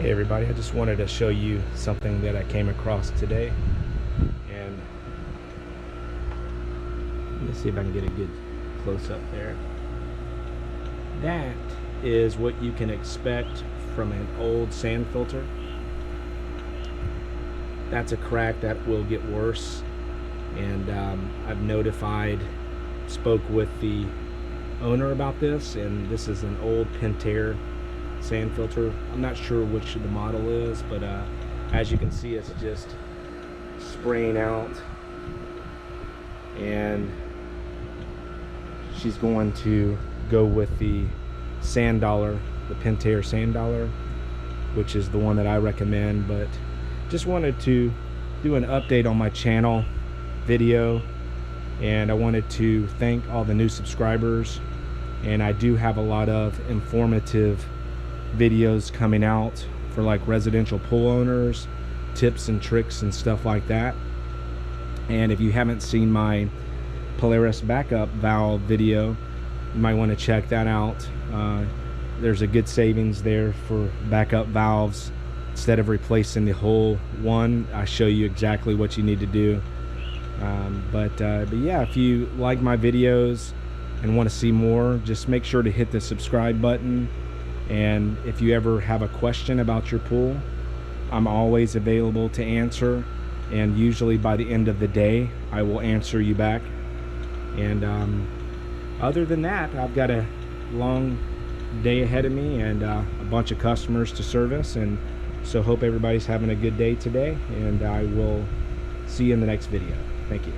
Hey everybody, I just wanted to show you something that I came across today, and let me see if I can get a good close-up there. That is what you can expect from an old sand filter. That's a crack that will get worse, and I've spoke with the owner about this, and this is an old Pentair sand filter. I'm not sure which the model is, but as you can see, it's just spraying out, and she's going to go with the sand dollar, the Pentair sand dollar, which is the one that I recommend. But just wanted to do an update on my channel video, and I wanted to thank all the new subscribers, and I do have a lot of informative videos coming out for like residential pool owners, tips and tricks and stuff like that. And if you haven't seen my Polaris backup valve video, you might want to check that out. There's a good savings there for backup valves. Instead of replacing the whole one, I show you exactly what you need to do. But yeah, if you like my videos and want to see more, just make sure to hit the subscribe button. And if you ever have a question about your pool, I'm always available to answer, and usually by the end of the day I will answer you back. And other than that, I've got a long day ahead of me and a bunch of customers to service, and so hope everybody's having a good day today, and I will see you in the next video. Thank you.